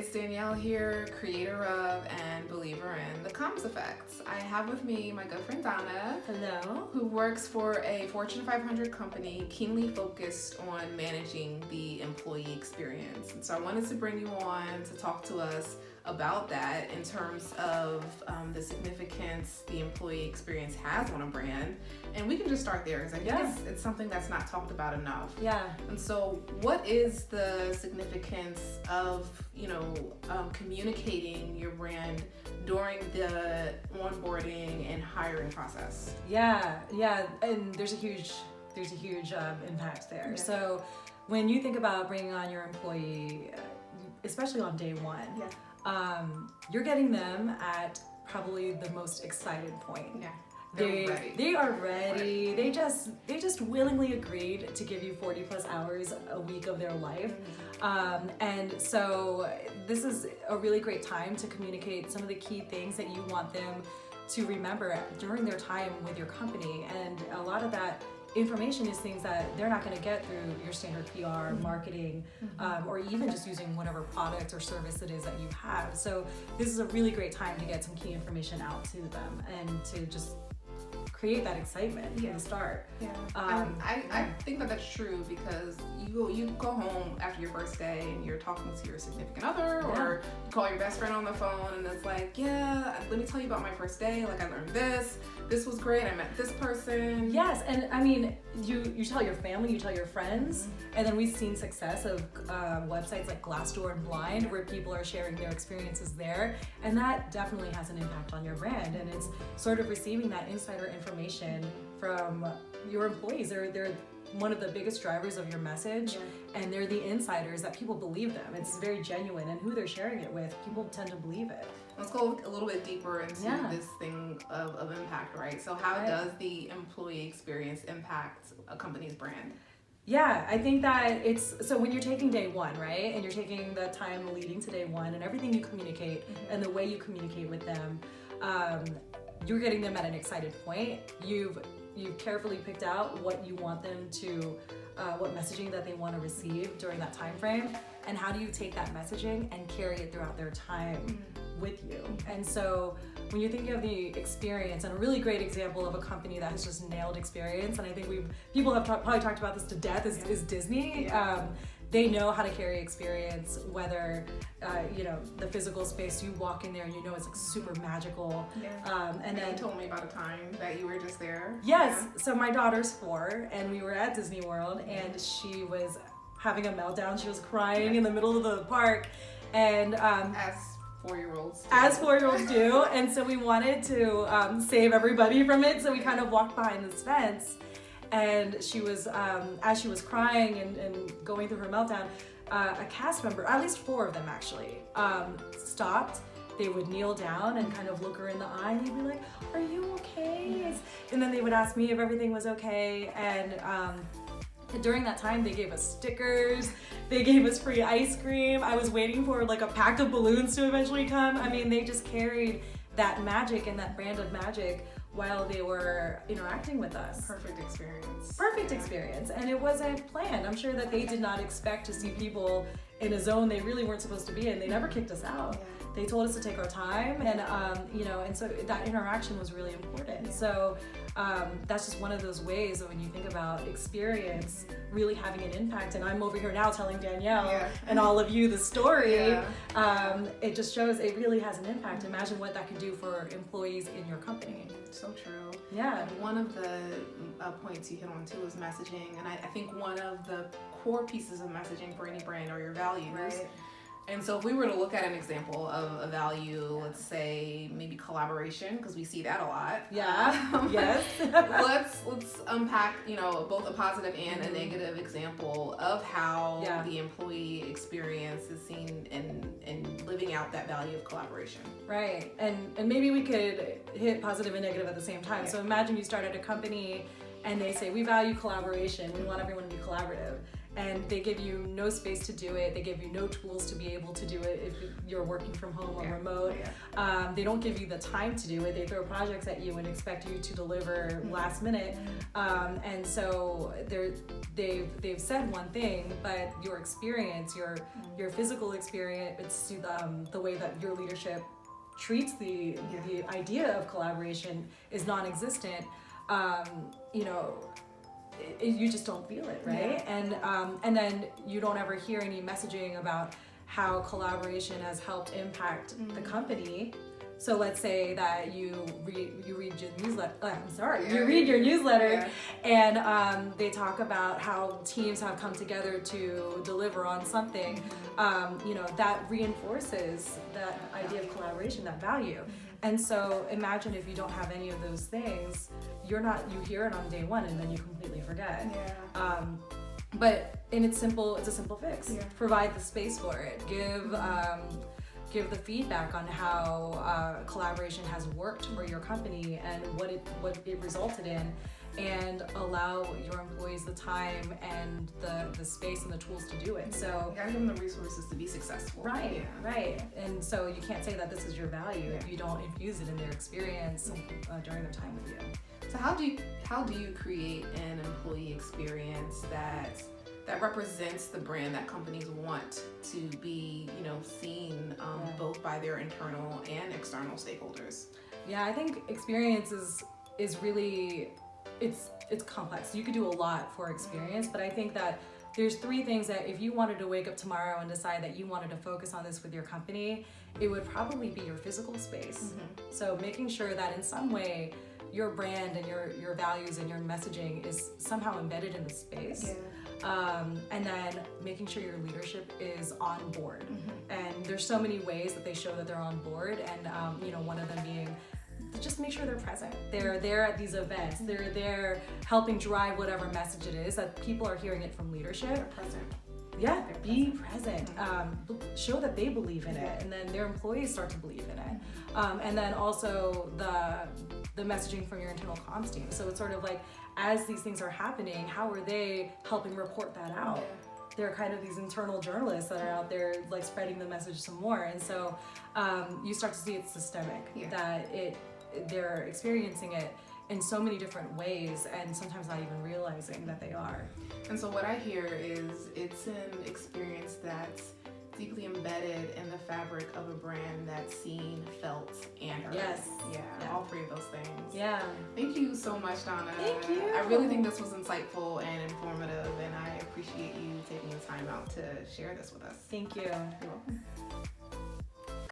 It's Danielle here, creator of and believer in the comms effects. I have with me my good friend Donna. Hello. Who works for a Fortune 500 company keenly focused on managing the employee experience. And so I wanted to bring you on to talk to us about that in terms of the significance the employee experience has on a brand. And we can just start there because I think it's something that's not talked about enough. Yeah. And so what is the significance of, communicating your brand during the onboarding and hiring process? Yeah. And there's a huge impact there. Yeah. So when you think about bringing on your employee, especially on day one, you're getting them at probably the most excited point. Yeah. They are ready. They just willingly agreed to give you 40 plus hours a week of their life. And so this is a really great time to communicate some of the key things that you want them to remember during their time with your company. And a lot of that information is things that they're not going to get through your standard PR, marketing, or even just using whatever product or service it is that you have. So this is a really great time to get some key information out to them and to just create that excitement from the start. Yeah. I think that that's true because you go home after your first day and you're talking to your significant other or you call your best friend on the phone and it's like, let me tell you about my first day. Like I learned this was great. I met this person. Yes, and I mean, you tell your family, you tell your friends, and then we've seen success of websites like Glassdoor and Blind where people are sharing their experiences there, and that definitely has an impact on your brand, and it's sort of receiving that insider information from your employees. They're one of the biggest drivers of your message, and they're the insiders that people believe them. It's very genuine, and who they're sharing it with, people tend to believe it. Let's go a little bit deeper into this thing of impact, right? So how does the employee experience impact a company's brand? Yeah, I think that so when you're taking day one, right, and you're taking the time leading to day one and everything you communicate and the way you communicate with them, you're getting them at an excited point. You've carefully picked out what you want them to, what messaging that they want to receive during that time frame, and how do you take that messaging and carry it throughout their time with you. And so when you're thinking of the experience, and a really great example of a company that has just nailed experience, and I think people have probably talked about this to death, is Disney. They know how to carry experience, whether, the physical space, you walk in there and it's like super magical. And then you told me about a time that you were just there. Yes, so my daughter's 4 and we were at Disney World and she was having a meltdown. She was crying in the middle of the park. And as 4-year-olds do. And so we wanted to save everybody from it. So we kind of walked behind this fence. And she was, as she was crying and going through her meltdown, a cast member, at least 4 of them actually, stopped. They would kneel down and kind of look her in the eye and they'd be like, "Are you okay?" And then they would ask me if everything was okay. And during that time, they gave us stickers, they gave us free ice cream. I was waiting for like a pack of balloons to eventually come. I mean, they just carried that magic and that brand of magic while they were interacting with us. Perfect experience. And it wasn't planned. I'm sure that they did not expect to see people in a zone they really weren't supposed to be in. They never kicked us out. They told us to take our time, and and so that interaction was really important. So that's just one of those ways that when you think about experience really having an impact, and I'm over here now telling Danielle and all of you the story, it just shows it really has an impact. Imagine what that could do for employees in your company. So true. Yeah. And one of the points you hit on too is messaging, and I think one of the core pieces of messaging for any brand are your values. Right. And so if we were to look at an example of a value, let's say maybe collaboration, because we see that a lot. Yeah. Yes. let's unpack, both a positive and a negative example of how the employee experience is seen in living out that value of collaboration. Right. And maybe we could hit positive and negative at the same time. So imagine you start at a company and they say, "We value collaboration. We want everyone to be collaborative." and they give you no space to do it. They give you no tools to be able to do it if you're working from home or remote. They don't give you the time to do it. They throw projects at you and expect you to deliver last minute. And so they've said one thing, but your experience, your physical experience, the way that your leadership treats the idea of collaboration is non-existent. You just don't feel it, right? And then you don't ever hear any messaging about how collaboration has helped impact the company. So let's say that you read your newsletter. You read your newsletter, and they talk about how teams have come together to deliver on something. That reinforces that idea of collaboration, that value. And so imagine if you don't have any of those things, you hear it on day one and then you completely forget. But it's a simple fix. Provide the space for it. Give the feedback on how collaboration has worked for your company and what it resulted in, and allow your employees the time and the space and the tools to do it. So you gotta give them the resources to be successful. Right. And so you can't say that this is your value if you don't infuse it in their experience during their time with you. So how do you create an employee experience that represents the brand that companies want to be, seen both by their internal and external stakeholders? Yeah, I think experience is really it's complex. You could do a lot for experience, but I think that there's three things that if you wanted to wake up tomorrow and decide that you wanted to focus on this with your company, it would probably be your physical space. So making sure that in some way your brand and your values and your messaging is somehow embedded in the space. And then making sure your leadership is on board. And there's so many ways that they show that they're on board, and one of them being just make sure they're present. They're there at these events. They're there helping drive whatever message it is that people are hearing it from leadership. They're present. Yeah, be present. Show that they believe in it, and then their employees start to believe in it. And then also the messaging from your internal comms team. So it's sort of like, as these things are happening, how are they helping report that out? They're kind of these internal journalists that are out there like spreading the message some more. And so you start to see it's systemic, that they're experiencing it in so many different ways and sometimes not even realizing that they are. And so what I hear is it's an experience that's deeply embedded in the fabric of a brand that's seen, felt, and heard. Yes. All three of those things. Yeah. Thank you so much, Donna. Thank you. I really think this was insightful and informative, and I appreciate you taking the time out to share this with us. Thank you. You're welcome.